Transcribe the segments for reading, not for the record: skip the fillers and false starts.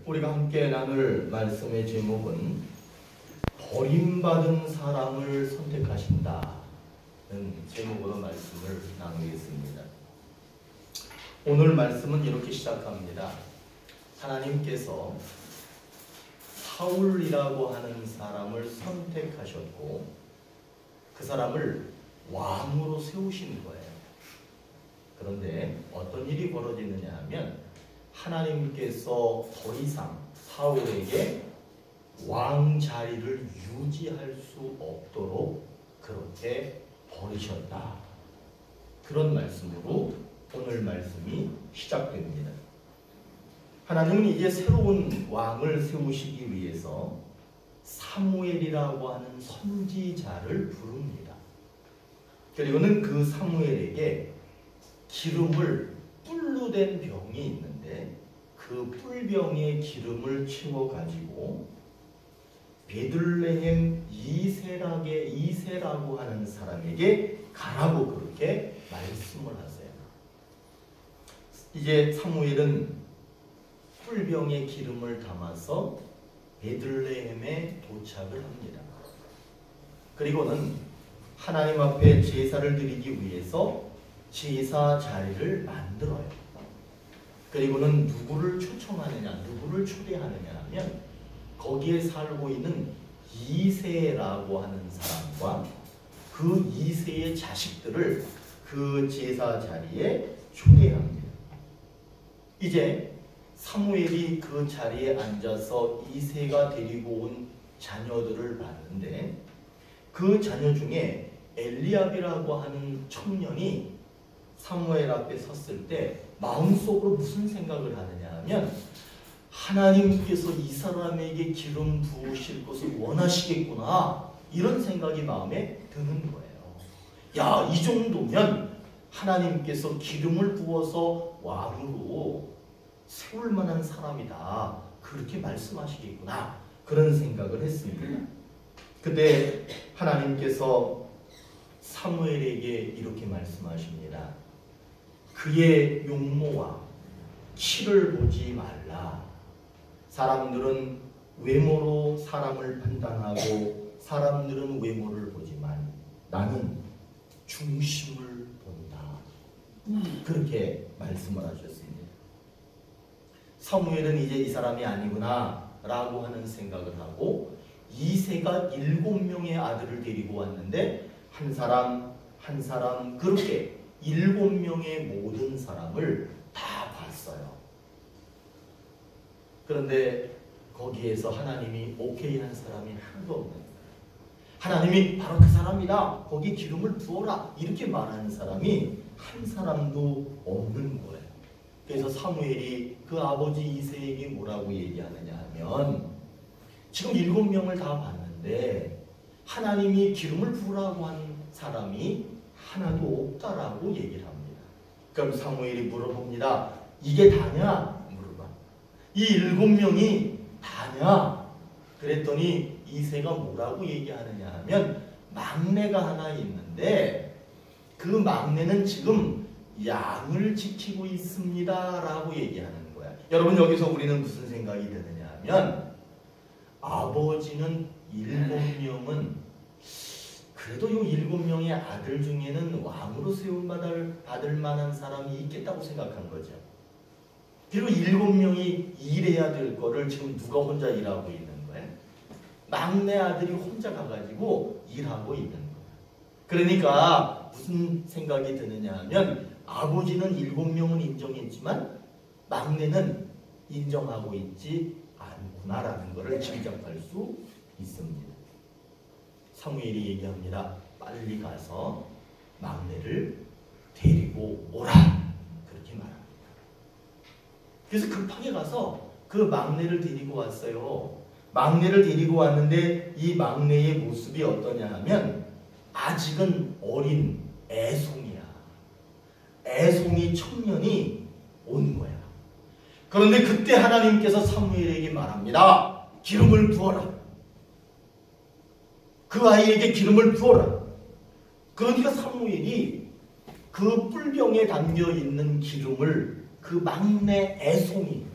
우리가 함께 나눌 말씀의 제목은 버림받은 사람을 선택하신다는 제목으로 말씀을 나누겠습니다. 오늘 말씀은 이렇게 시작합니다. 하나님께서 사울이라고 하는 사람을 선택하셨고 그 사람을 왕으로 세우신 거예요. 그런데 어떤 일이 벌어지느냐 하면 하나님께서 더 이상 사울에게 왕 자리를 유지할 수 없도록 그렇게 버리셨다. 그런 말씀으로 오늘 말씀이 시작됩니다. 하나님은 이제 새로운 왕을 세우시기 위해서 사무엘이라고 하는 선지자를 부릅니다. 그리고는 그 사무엘에게 기름을 뿔로 된 병이 있는데 그 뿔병에 기름을 채워가지고 베들레헴 이세라고 하는 사람에게 가라고 그렇게 말씀을 하세요. 이제 사무엘은 뿔병에 기름을 담아서 베들레헴에 도착을 합니다. 그리고는 하나님 앞에 제사를 드리기 위해서 제사 자리를 만들어요. 그리고는 누구를 초청하느냐, 누구를 초대하느냐 하면 거기에 살고 있는 이세라고 하는 사람과 그 이세의 자식들을 그 제사 자리에 초대합니다. 이제 사무엘이 그 자리에 앉아서 이세가 데리고 온 자녀들을 봤는데 그 자녀 중에 엘리압이라고 하는 청년이 사무엘 앞에 섰을 때 마음속으로 무슨 생각을 하느냐 하면 하나님께서 이 사람에게 기름 부으실 것을 원하시겠구나, 이런 생각이 마음에 드는 거예요. 야, 이 정도면 하나님께서 기름을 부어서 왕으로 세울 만한 사람이다, 그렇게 말씀하시겠구나, 그런 생각을 했습니다. 그때 하나님께서 사무엘에게 이렇게 말씀하십니다. 그의 용모와 키를 보지 말라. 사람들은 외모로 사람을 판단하고 사람들은 외모를 보지만 나는 중심을 본다. 그렇게 말씀을 하셨습니다. 사무엘은 이제 이 사람이 아니구나 라고 하는 생각을 하고 이세가 7명의 아들을 데리고 왔는데 한 사람 한 사람 그렇게 7명의 모든 사람을 다 봤어요. 그런데 거기에서 하나님이 오케이 한 사람이 하나도 없는 거예요. 하나님이 바로 그 사람이다, 거기 기름을 부어라, 이렇게 말하는 사람이 한 사람도 없는 거예요. 그래서 사무엘이 그 아버지 이세에게 뭐라고 얘기하느냐 하면 지금 7명을 다 봤는데 하나님이 기름을 부으라고 한 사람이 하나도 없다라고 얘기를 합니다. 그럼 사무엘이 물어봅니다. 이게 다냐? 물어봐. 이 7명이 다냐? 그랬더니 이세가 뭐라고 얘기하느냐 하면 막내가 하나 있는데 그 막내는 지금 양을 지키고 있습니다 라고 얘기하는 거야. 여러분, 여기서 우리는 무슨 생각이 드느냐 하면 아버지는 7명은 그래도 이 7명의 아들 중에는 왕으로 세움받을 만한 사람이 있겠다고 생각한 거죠. 그리고 7명이 일해야 될 거를 지금 누가 혼자 일하고 있는 거예요? 막내 아들이 혼자 가가지고 일하고 있는 거예요. 그러니까 무슨 생각이 드느냐 하면 아버지는 7명은 인정했지만 막내는 인정하고 있지 않구나라는 것을 짐작할 수 있습니다. 사무엘이 얘기합니다. 빨리 가서 막내를 데리고 오라, 그렇게 말합니다. 그래서 급하게 가서 그 막내를 데리고 왔어요. 막내를 데리고 왔는데 이 막내의 모습이 어떠냐 하면 아직은 어린 애송이야. 애송이 청년이 온 거야. 그런데 그때 하나님께서 사무엘에게 말합니다. 기름을 부어라. 그 아이에게 기름을 부어라. 그러니까 사무엘이 그 뿔병에 담겨 있는 기름을 그 막내 애송이,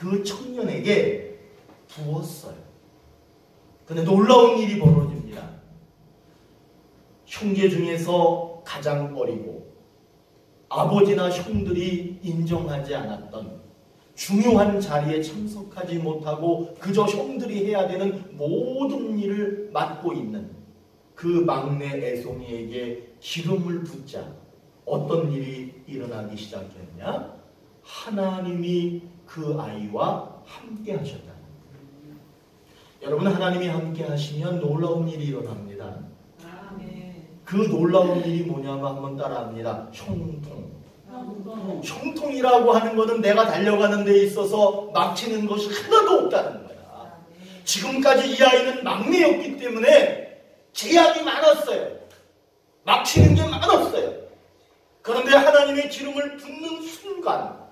그 청년에게 부었어요. 근데 놀라운 일이 벌어집니다. 형제 중에서 가장 어리고 아버지나 형들이 인정하지 않았던 중요한 자리에 참석하지 못하고 그저 형들이 해야 되는 모든 일을 맡고 있는 그 막내 애송이에게 기름을 붓자 어떤 일이 일어나기 시작했냐? 하나님이 그 아이와 함께 하셨다. 여러분, 하나님이 함께 하시면 놀라운 일이 일어납니다. 그 놀라운 일이 뭐냐면 한번 따라합니다. 형통. 형통이라고 하는 것은 내가 달려가는 데 있어서 막히는 것이 하나도 없다는 거야. 지금까지 이 아이는 막내였기 때문에 제약이 많았어요. 막히는 게 많았어요. 그런데 하나님의 기름을 붓는 순간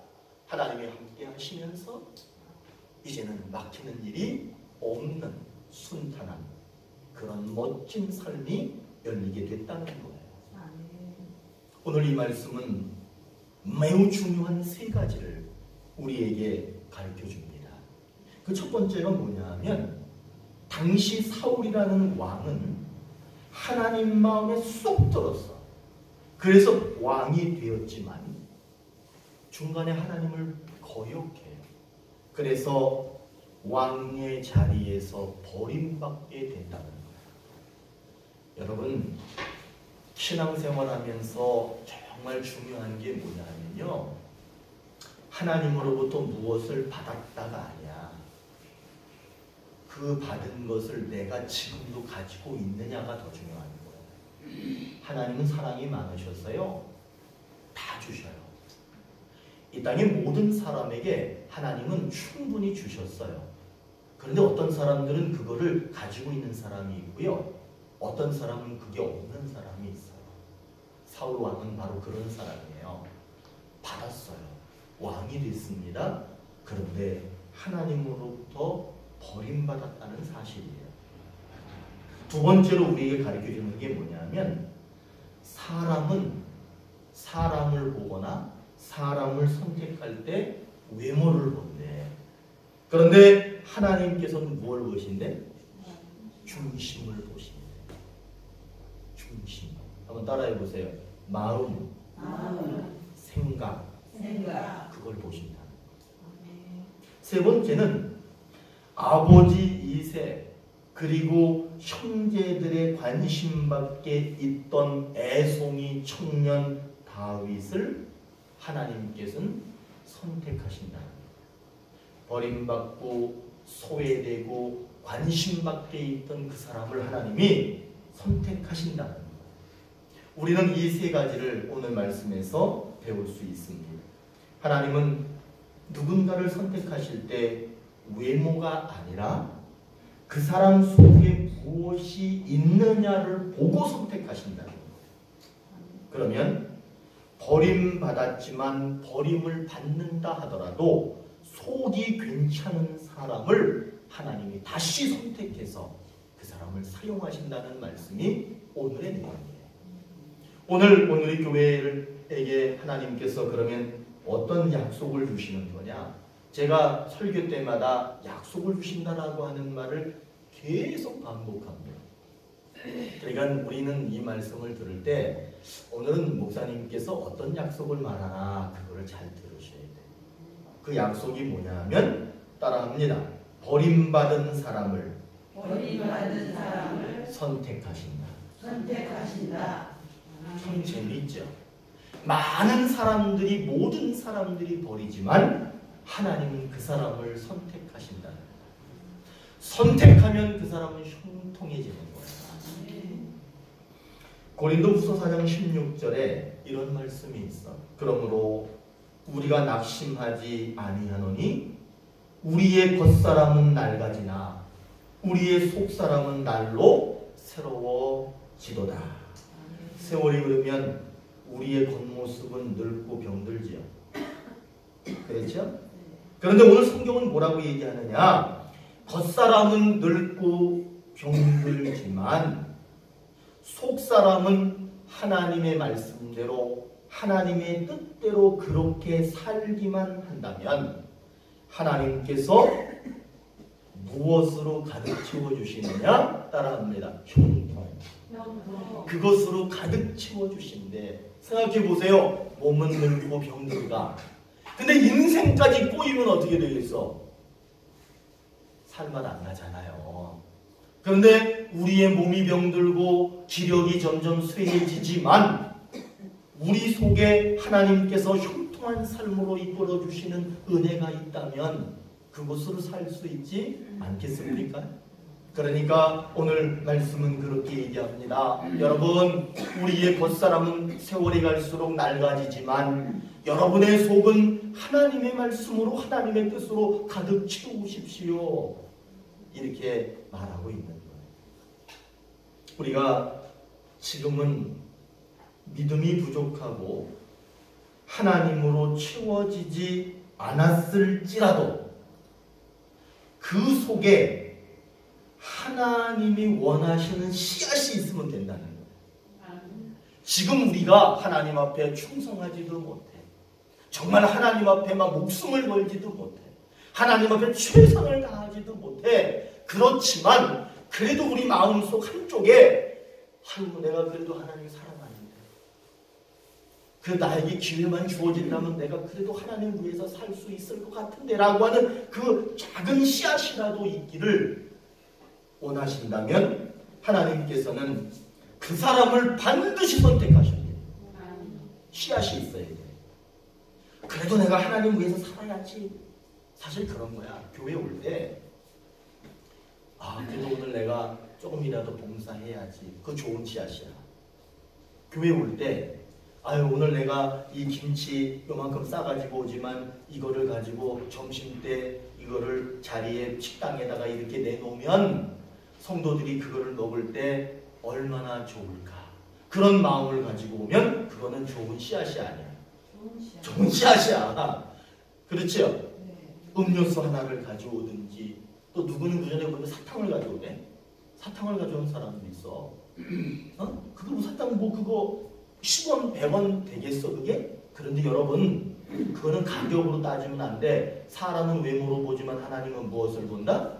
하나님이 함께 하시면서 이제는 막히는 일이 없는 순탄한 그런 멋진 삶이 열리게 됐다는 거예요. 오늘 이 말씀은 매우 중요한 세 가지를 우리에게 가르쳐 줍니다. 그 첫 번째가 뭐냐 하면 당시 사울이라는 왕은 하나님 마음에 쏙 들었어. 그래서 왕이 되었지만 중간에 하나님을 거역해요. 그래서 왕의 자리에서 버림받게 된다는 거예요. 여러분, 신앙생활하면서 정말 중요한 게 뭐냐면요, 하나님으로부터 무엇을 받았다가 아니야. 그 받은 것을 내가 지금도 가지고 있느냐가 더 중요한 거예요. 하나님은 사랑이 많으셨어요. 다 주셔요. 이 땅의 모든 사람에게 하나님은 충분히 주셨어요. 그런데 어떤 사람들은 그거를 가지고 있는 사람이 있고요. 어떤 사람은 그게 없는 사람이 있어요. 사울 왕은 바로 그런 사람이에요. 받았어요. 왕이 됐습니다. 그런데 하나님으로부터 버림받았다는 사실이에요. 두 번째로 우리에게 가르쳐주는 게 뭐냐면 사람은 사람을 보거나 사람을 선택할 때 외모를 본대. 그런데 하나님께서는 무엇을 보신대? 중심을 보신대. 중심. 한번 따라해 보세요. 마음, 생각, 그걸 보신다. 세 번째는 아버지 이세 그리고 형제들의 관심밖에 있던 애송이 청년 다윗을 하나님께서는 선택하신다. 버림받고 소외되고 관심밖에 있던 그 사람을 하나님이 선택하신다는 거예요. 우리는 이 세 가지를 오늘 말씀에서 배울 수 있습니다. 하나님은 누군가를 선택하실 때 외모가 아니라 그 사람 속에 무엇이 있느냐를 보고 선택하신다는 거예요. 그러면 버림받았지만 버림을 받는다 하더라도 속이 괜찮은 사람을 하나님이 다시 선택해서 그 사람을 사용하신다는 말씀이 오늘의 내용이에요. 오늘 우리 교회에게 하나님께서 그러면 어떤 약속을 주시는 거냐? 제가 설교 때마다 약속을 주신다라고 하는 말을 계속 반복합니다. 그러니까 우리는 이 말씀을 들을 때 오늘은 목사님께서 어떤 약속을 말하나 그거를 잘 들으셔야 돼요. 그 약속이 뭐냐면 따라합니다. 버림받은 사람을 선택하신다. 참 재미있죠. 많은 사람들이 모든 사람들이 버리지만 하나님은 그 사람을 선택하신다. 선택하면 그 사람은 형통해지는 거예요. 고린도후서 4장 16절에 이런 말씀이 있어. 그러므로 우리가 낙심하지 아니하노니 우리의 겉사람은 낡아지나 우리의 속사람은 날로 새로워지도다. 세월이 흐르면 우리의 겉모습은 늙고 병들지요. 그렇죠? 그런데 오늘 성경은 뭐라고 얘기하느냐? 겉사람은 늙고 병들지만 속사람은 하나님의 말씀대로 하나님의 뜻대로 그렇게 살기만 한다면 하나님께서 무엇으로 가득 채워주시느냐? 따라합니다. 형통. 그것으로 가득 채워주신대. 생각해보세요. 몸은 늙고 병들다. 근데 인생까지 꼬이면 어떻게 되겠어? 살만 안 나잖아요. 그런데 우리의 몸이 병들고 기력이 점점 쇠해지지만 우리 속에 하나님께서 형통한 삶으로 이끌어 주시는 은혜가 있다면 그것으로 살 수 있지 않겠습니까? 그러니까 오늘 말씀은 그렇게 얘기합니다. 여러분, 우리의 겉사람은 세월이 갈수록 낡아지지만 여러분의 속은 하나님의 말씀으로 하나님의 뜻으로 가득 채우십시오. 이렇게 말하고 있는 거예요. 우리가 지금은 믿음이 부족하고 하나님으로 채워지지 않았을지라도 그 속에 하나님이 원하시는 씨앗이 있으면 된다는 거예요. 지금 우리가 하나님 앞에 충성하지도 못해. 정말 하나님 앞에 막 목숨을 걸지도 못해. 하나님 앞에 최선을 다하지도 못해. 그렇지만 그래도 우리 마음속 한쪽에 아이고 내가 그래도 하나님 사랑하는데 그 나에게 기회만 주어진다면 내가 그래도 하나님 위해서 살 수 있을 것 같은데 라고 하는 그 작은 씨앗이라도 있기를 원하신다면 하나님께서는 그 사람을 반드시 선택하셔야 돼요. 씨앗이 있어야 돼요. 그래도 내가 하나님 위해서 살아야지. 사실 그런 거야. 교회 올 때 그래도 오늘 내가 조금이라도 봉사해야지. 그거 좋은 씨앗이야. 교회 올 때 오늘 내가 이 김치 요만큼 싸가지고 오지만 이거를 가지고 점심때 이거를 자리에 식당에다가 이렇게 내놓으면 성도들이 그거를 먹을 때 얼마나 좋을까. 그런 마음을 가지고 오면 그거는 좋은 씨앗이 아니야. 좋은 씨앗이야. 그렇죠? 음료수 하나를 가져오든지 또 누구는 그 전에 보면 사탕을 가져오네. 사탕을 가져온 사람도 있어. 그거 뭐 사탕 뭐 그거 10원, 100원 되겠어 그게? 그런데 여러분 그거는 가격으로 따지면 안 돼. 사람은 외모로 보지만 하나님은 무엇을 본다?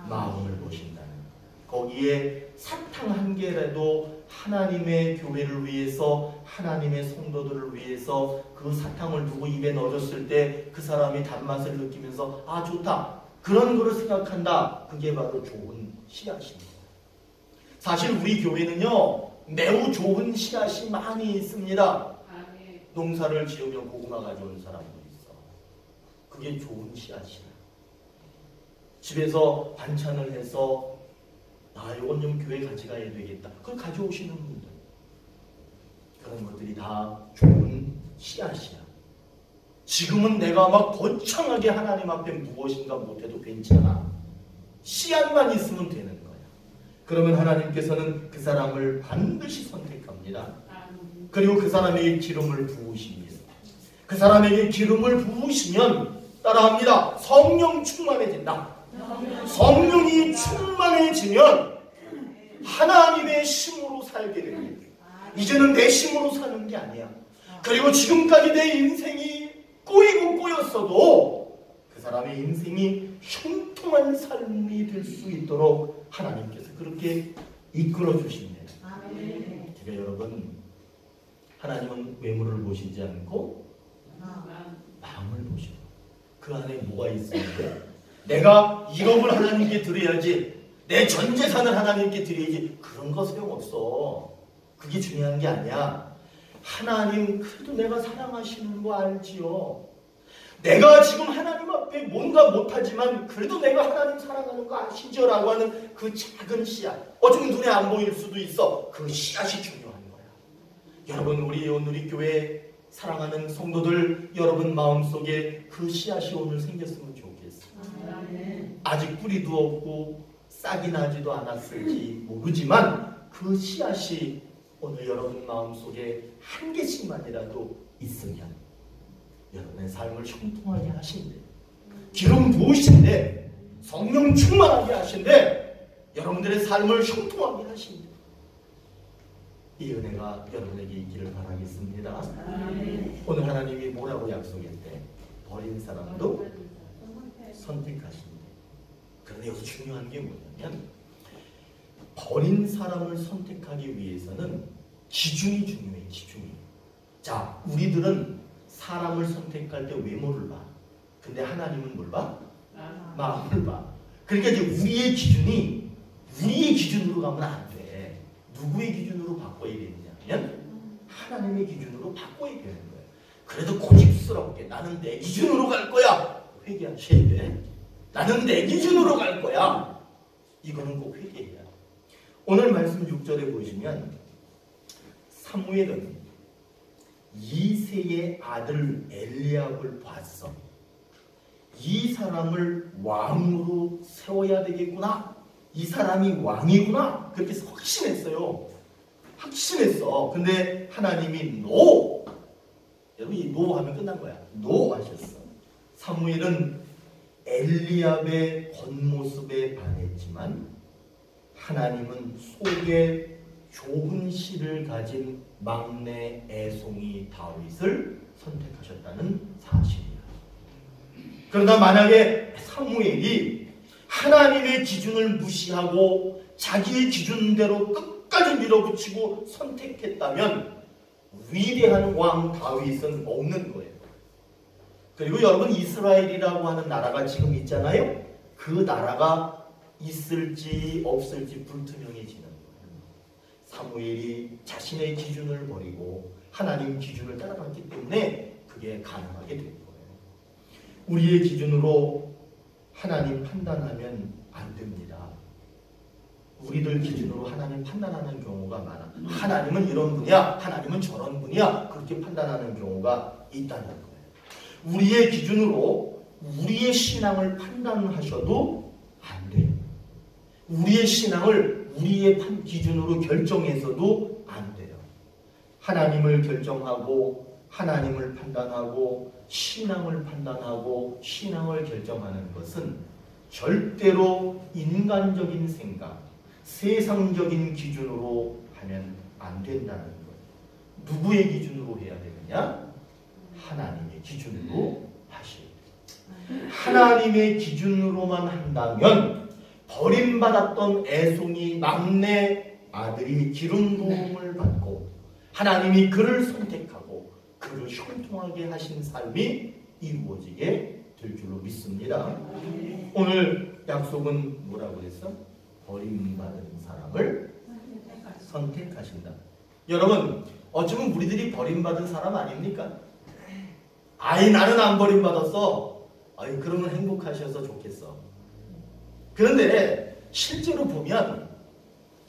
마음을 보신다는 거기에 사탕 한 개라도 하나님의 교회를 위해서 하나님의 성도들을 위해서 그 사탕을 두고 입에 넣어줬을 때 그 사람이 단맛을 느끼면서 좋다 그런 거를 생각한다. 그게 바로 좋은 씨앗입니다. 사실 우리 교회는요 매우 좋은 씨앗이 많이 있습니다. 농사를 지으며 고구마 가져온 사람도 있어. 그게 좋은 씨앗이야. 집에서 반찬을 해서 이건 좀 교회 가져가야 되겠다. 그걸 가져오시는 분들. 그런 것들이 다 좋은 씨앗이야. 지금은 내가 막 거창하게 하나님 앞에 무엇인가 못해도 괜찮아. 씨앗만 있으면 되는 거야. 그러면 하나님께서는 그 사람을 반드시 선택합니다. 그리고 그 사람에게 기름을 부으십니다. 그 사람에게 기름을 부으시면 따라합니다. 성령 충만해진다. 성령이 충만해지면 하나님의 힘으로 살게 됩니다. 이제는 내 힘으로 사는 게 아니야. 그리고 지금까지 내 인생이 꼬이고 꼬였어도 그 사람의 인생이 형통한 삶이 될 수 있도록 하나님께서 그렇게 이끌어 주십니다. 제가 여러분 하나님은 외모를 보시지 않고 마음을 보시고 그 안에 뭐가 있습니까? 내가 1억을 하나님께 드려야지, 내 전 재산을 하나님께 드려야지, 그런 거 소용없어. 그게 중요한 게 아니야. 하나님 그래도 내가 사랑하시는 거 알지요. 내가 지금 하나님 앞에 뭔가 못하지만 그래도 내가 하나님 사랑하는 거 아시죠? 라고 하는 그 작은 씨앗. 좀 눈에 안 보일 수도 있어. 그 씨앗이 중요한 거야. 여러분 우리 교회 사랑하는 성도들 여러분 마음속에 그 씨앗이 오늘 생겼으면 좋겠어요. 아직 뿌리도 없고 싹이 나지도 않았을지 모르지만 그 씨앗이 오늘 여러분 마음속에 한 개씩만이라도 있으면 여러분의 삶을 형통하게 하신대. 기름 부으신대. 성령 충만하게 하신대. 여러분들의 삶을 형통하게 하신대. 이 은혜가 여러분에게 있기를 바라겠습니다. 오늘 하나님이 뭐라고 약속했대? 버린 사람도 선택하신대. 그런데 여기서 중요한 게 뭐냐면 버린 사람을 선택하기 위해서는 기준이 중요해. 기준이. 자, 우리들은 사람을 선택할 때 외모를 봐. 근데 하나님은 뭘 봐? 마음을 봐. 그러니까 이제 우리의 기준으로 가면 안 돼. 누구의 기준으로 바꿔야 되느냐면 하나님의 기준으로 바꿔야 되는 거예요. 그래도 고집스럽게 나는 내 기준으로 갈 거야. 회개하셔야 돼. 나는 내 기준으로 갈 거야. 이거는 꼭 회개해야 돼. 오늘 말씀 6절에 보시면 사무엘은 이새의 아들 엘리압을 봤어. 이 사람을 왕으로 세워야 되겠구나. 이 사람이 왕이구나. 그렇게 확신했어요. 확신했어. 근데 하나님이 노. 여러분 이 노 하면 끝난 거야. 노 하셨어. 사무엘은 엘리압의 겉모습에 반했지만 하나님은 속에 좁은 실을 가진 막내 애송이 다윗을 선택하셨다는 사실이야. 그러나 만약에 사무엘이 하나님의 기준을 무시하고 자기의 기준대로 끝까지 밀어붙이고 선택했다면 위대한 왕 다윗은 없는 거예요. 그리고 여러분 이스라엘이라고 하는 나라가 지금 있잖아요. 그 나라가 있을지 없을지 불투명해지는 거예요. 사무엘이 자신의 기준을 버리고 하나님 기준을 따라갔기 때문에 그게 가능하게 된 거예요. 우리의 기준으로 하나님 판단하면 안 됩니다. 우리들 기준으로 하나님 판단하는 경우가 많아. 하나님은 이런 분이야, 하나님은 저런 분이야, 그렇게 판단하는 경우가 있다는 거예요. 우리의 기준으로 우리의 신앙을 판단하셔도 안 돼요. 우리의 신앙을 우리의 기준으로 결정해서도 안 돼요. 하나님을 결정하고 하나님을 판단하고 신앙을 판단하고 신앙을 결정하는 것은 절대로 인간적인 생각, 세상적인 기준으로 하면 안 된다는 거예요. 누구의 기준으로 해야 되느냐? 하나님의 기준으로 하셔야 돼요. 하나님의 기준으로만 한다면 버림받았던 애송이 막내 아들이 기름 부음을 받고 하나님이 그를 선택하고 그를 형통하게 하신 삶이 이루어지게 될 줄로 믿습니다. 오늘 약속은 뭐라고 했어? 버림받은 사람을 선택하신다. 여러분 어쩌면 우리들이 버림받은 사람 아닙니까? 아이 나는 안 버림받았어. 아이 그러면 행복하셔서 좋겠어. 그런데 실제로 보면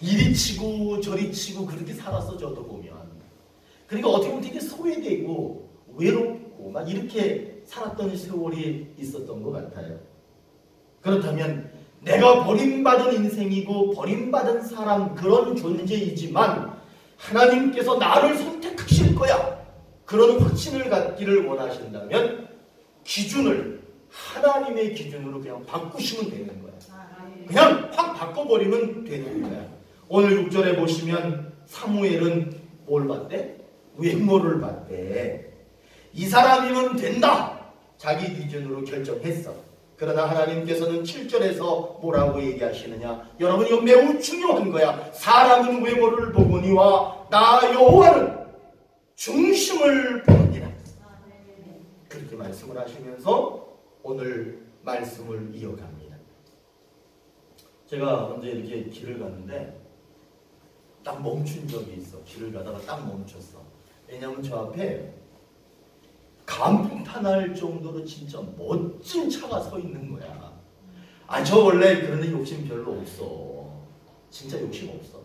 이리 치고 저리 치고 그렇게 살았어. 저도 보면. 그러니까 어떻게 보면 되게 소외되고 외롭고 막 이렇게 살았던 세월이 있었던 것 같아요. 그렇다면 내가 버림받은 인생이고 버림받은 사람 그런 존재이지만 하나님께서 나를 선택하실 거야. 그런 확신을 갖기를 원하신다면 기준을 하나님의 기준으로 그냥 바꾸시면 되는 거야. 그냥 확 바꿔버리면 되는 거야. 오늘 6절에 보시면 사무엘은 뭘 봤대? 외모를 봤대. 이 사람이면 된다. 자기 기준으로 결정했어. 그러나 하나님께서는 7절에서 뭐라고 얘기하시느냐? 여러분 이거 매우 중요한 거야. 사람은 외모를 보거니와 나 여호와는 중심을 보느니라. 그렇게 말씀을 하시면서 오늘 말씀을 이어갑니다. 제가 언제 이렇게 길을 갔는데 딱 멈춘 적이 있어. 길을 가다가 딱 멈췄어. 왜냐하면 저 앞에 감탄할 정도로 진짜 멋진 차가 서 있는 거야. 아, 저 원래 그런데 욕심 별로 없어. 진짜 욕심 없어.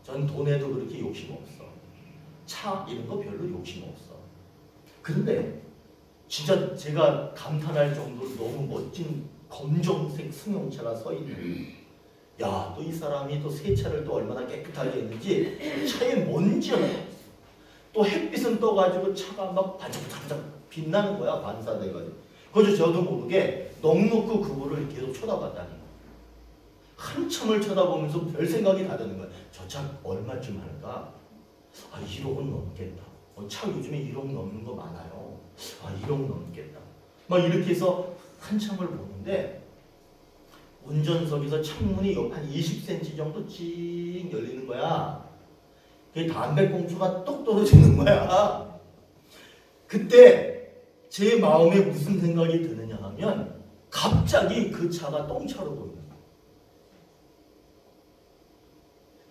전 돈에도 그렇게 욕심 없어. 차 이런 거 별로 욕심 없어. 그런데 진짜 제가 감탄할 정도로 너무 멋진 검정색 승용차가 서 있는. 야, 또 이 사람이 또 세차를 또 얼마나 깨끗하게 했는지 차에 먼지 하나 없어. 또 햇빛은 떠가지고 차가 막 반짝반짝 빛나는 거야. 반사돼가지고. 그래서 저도 모르게 넉넉히 그거를 계속 쳐다봤다니. 한참을 쳐다보면서 별 생각이 다 드는 거야. 저 차 얼마쯤 할까? 아, 1억은 넘겠다. 차 요즘에 1억 넘는 거 많아요. 아, 1억 넘겠다. 막 이렇게 해서 한참을 보는데 있는데 운전석에서 창문이 한 20cm 정도 찡 열리는 거야. 그 담배꽁초가 똑 떨어지는 거야. 그때 제 마음에 무슨 생각이 드느냐 하면 갑자기 그 차가 똥차로 보이는 거야.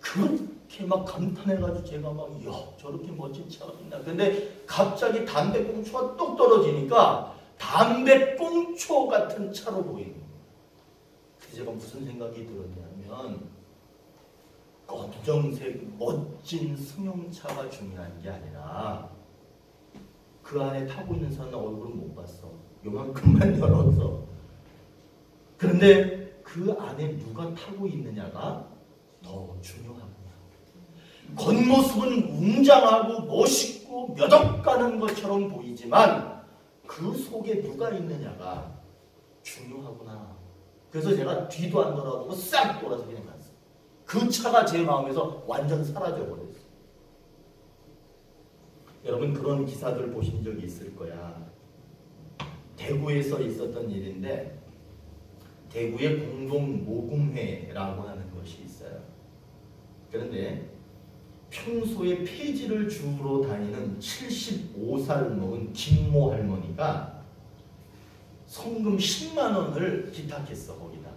그렇게 막 감탄해가지고 제가 막 이야 저렇게 멋진 차가 있나. 근데 갑자기 담배꽁초가 똑 떨어지니까 담배꽁초 같은 차로 보이는 거예요. 그래서 제가 무슨 생각이 들었냐면 검정색 멋진 승용차가 중요한 게 아니라 그 안에 타고 있는 사람 얼굴은 못 봤어. 요만큼만 열어서. 그런데 그 안에 누가 타고 있느냐가 더 중요하구나. 겉모습은 웅장하고 멋있고 몇 억 가는 것처럼 보이지만 그 속에 누가 있느냐가 중요하구나. 그래서 제가 뒤도 안 돌아보고 싹 돌아서 그냥 갔어요. 그 차가 제 마음에서 완전 사라져버렸어요. 여러분 그런 기사들 보신 적이 있을 거야. 대구에서 있었던 일인데 대구에 공동모금회라고 하는 것이 있어요. 그런데 평소에 폐지를 주우러 다니는 75살 먹은 김모 할머니가 성금 10만 원을 기탁했어. 거기다가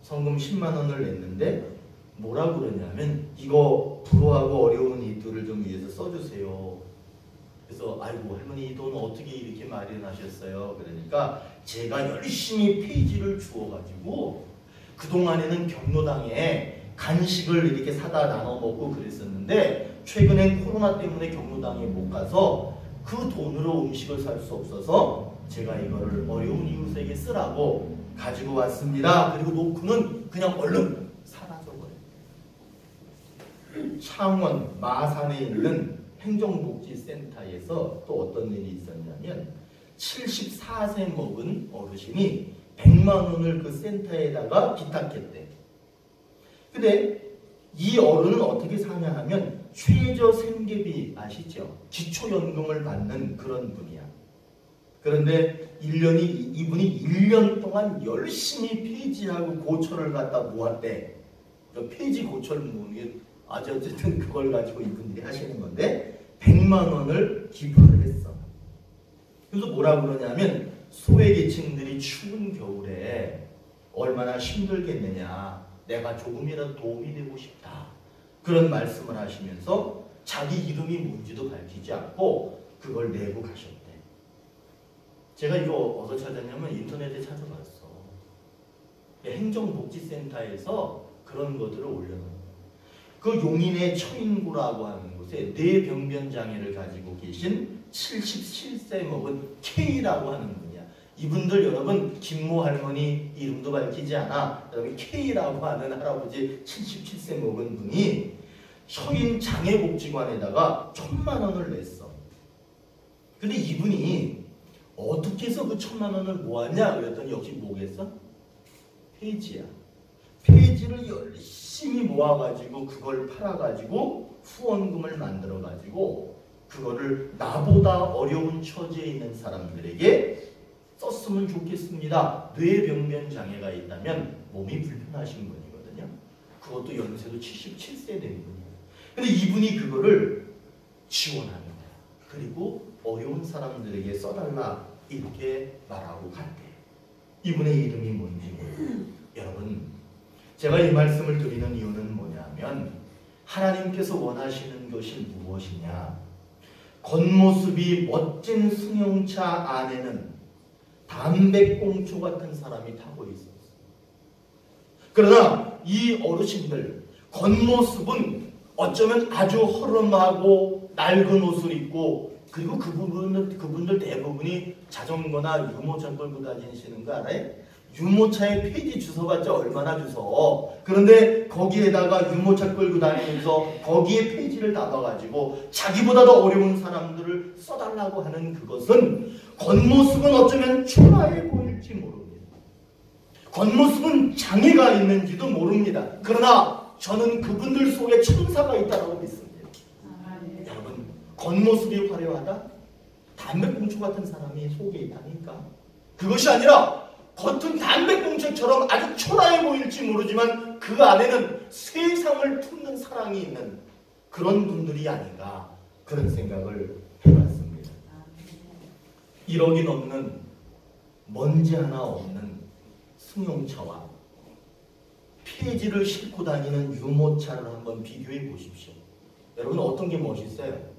성금 10만 원을 냈는데 뭐라고 그러냐면 이거 불우하고 어려운 이들을 좀 위해서 써주세요. 그래서 아이고 할머니 이 돈 어떻게 이렇게 마련하셨어요? 그러니까 제가 열심히 폐지를 주워가지고 그동안에는 경로당에 간식을 이렇게 사다 나눠 먹고 그랬었는데 최근엔 코로나 때문에 경로당에 못 가서 그 돈으로 음식을 살 수 없어서 제가 이거를 어려운 이웃에게 쓰라고 가지고 왔습니다. 그리고 놓고는 그냥 얼른 사라져버려요. 창원 마산에 있는 행정복지센터에서 또 어떤 일이 있었냐면 74세 먹은 어르신이 100만 원을 그 센터에다가 기탁했대. 근데 이 어른은 어떻게 사냐 하면 최저 생계비 아시죠? 기초연금을 받는 그런 분이야. 그런데 이분이 1년 동안 열심히 폐지하고 고철을 갖다 모았대. 폐지 고철 모으는 게 어쨌든 그걸 가지고 이분들이 하시는 건데 100만 원을 기부를 했어. 그래서 뭐라 그러냐면 소외계층들이 추운 겨울에 얼마나 힘들겠느냐. 내가 조금이라도 도움이 되고 싶다. 그런 말씀을 하시면서 자기 이름이 뭔지도 밝히지 않고 그걸 내고 가셨대. 제가 이거 어디서 찾았냐면 인터넷에 찾아봤어. 행정복지센터에서 그런 것들을 올려놓은 그 용인의 처인구라고 하는 곳에 뇌병변장애를 가지고 계신 77세 먹은 K라고 하는 분이야. 이분들 여러분 김모 할머니 이름도 밝히지 않아. 그다음에 K라고 하는 할아버지 77세 먹은 분이 처인장애복지관에다가 1,000만 원을 냈어. 근데 이분이 어떻게 해서 그 1,000만 원을 모았냐 그랬더니 역시 뭐겠어? 폐지야. 폐지를 열심히 모아가지고 그걸 팔아가지고 후원금을 만들어가지고 그거를 나보다 어려운 처지에 있는 사람들에게 썼으면 좋겠습니다. 뇌병변 장애가 있다면 몸이 불편하신 분이거든요. 그것도 연세도 77세 된 분이에요. 근데 이분이 그거를 지원하는 거야. 그리고 어려운 사람들에게 써달라 이렇게 말하고 갔대. 이분의 이름이 뭔지 모르고. 여러분 제가 이 말씀을 드리는 이유는 뭐냐면 하나님께서 원하시는 것이 무엇이냐. 겉모습이 멋진 승용차 안에는 담배꽁초 같은 사람이 타고 있었어. 그러나 이 어르신들 겉모습은 어쩌면 아주 허름하고 낡은 옷을 입고 그리고 그분들 대부분이 자전거나 유모차 끌고 다니시는 거 알아요? 유모차에 폐지 주워봤자 얼마나 주워. 그런데 거기에다가 유모차 끌고 다니면서 거기에 폐지를 담아가지고 자기보다 더 어려운 사람들을 써달라고 하는 그것은 겉모습은 어쩌면 초라해 보일지 모릅니다. 겉모습은 장애가 있는지도 모릅니다. 그러나 저는 그분들 속에 천사가 있다고 믿습니다. 여러분 겉모습이 화려하다? 담배꽁초 같은 사람이 속에 있다니까. 그것이 아니라 겉은 담배꽁초처럼 아주 초라해 보일지 모르지만 그 안에는 세상을 품는 사랑이 있는 그런 분들이 아닌가, 그런 생각을 해봤습니다. 1억이 넘는 먼지 하나 없는 승용차와 폐지를 싣고 다니는 유모차를 한번 비교해 보십시오. 여러분, 어떤 게 멋있어요?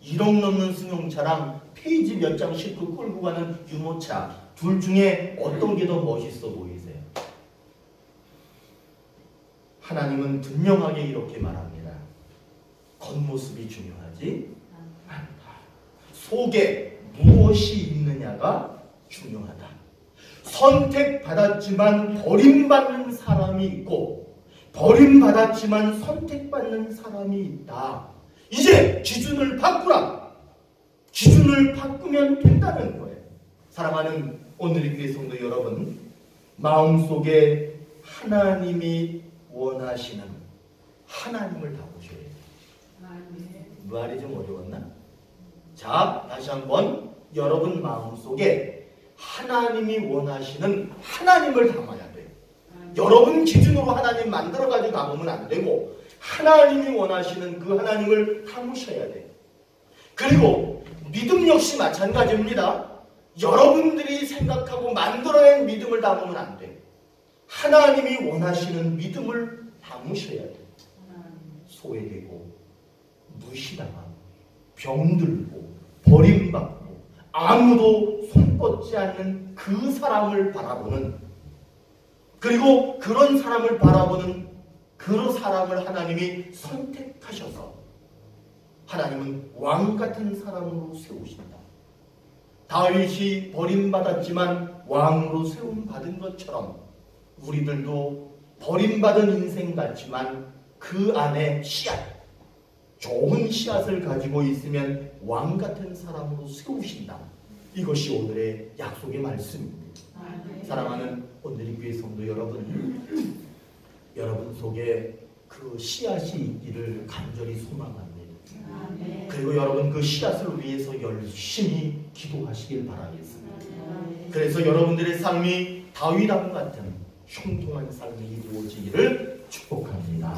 1억 넘는 승용차랑 폐지 몇 장 싣고 끌고 가는 유모차, 둘 중에 어떤 게 더 멋있어 보이세요? 하나님은 분명하게 이렇게 말합니다. 겉모습이 중요하지 않다. 속에 무엇이 있느냐가 중요하다. 선택받았지만 버림받는 사람이 있고 버림받았지만 선택받는 사람이 있다. 이제 기준을 바꾸라. 기준을 바꾸면 된다는 거예요. 사랑하는 오늘의 교회 성도 여러분, 마음속에 하나님이 원하시는 하나님을 담으셔야 돼요. 말이 좀 어려웠나? 자, 다시 한번 여러분 마음속에 하나님이 원하시는 하나님을 담아야 돼요. 여러분 기준으로 하나님 만들어가지고 담으면 안 되고 하나님이 원하시는 그 하나님을 담으셔야 돼요. 그리고 믿음 역시 마찬가지입니다. 여러분들이 생각하고 만들어낸 믿음을 담으면 안 돼요. 하나님이 원하시는 믿음을 담으셔야 돼요. 소외되고 무시당하고 병들고 버림받고 아무도 손뻗지 않는 그 사람을 바라보는, 그리고 그런 사람을 바라보는 그 사람을 하나님이 선택하셔서 하나님은 왕 같은 사람으로 세우신다. 다윗이 버림받았지만 왕으로 세움받은 것처럼 우리들도 버림받은 인생 같지만 그 안에 씨앗, 좋은 씨앗을 가지고 있으면 왕 같은 사람으로 세우신다. 이것이 오늘의 약속의 말씀입니다. 사랑하는 오늘의 교회 성도 여러분, 여러분 속에 그 씨앗이 있기를 간절히 소망합니다. 그리고 여러분 그 씨앗을 위해서 열심히 기도하시길 바라겠습니다. 그래서 여러분들의 삶이 다윗왕 같은 형통한 삶이 이루어지기를 축복합니다.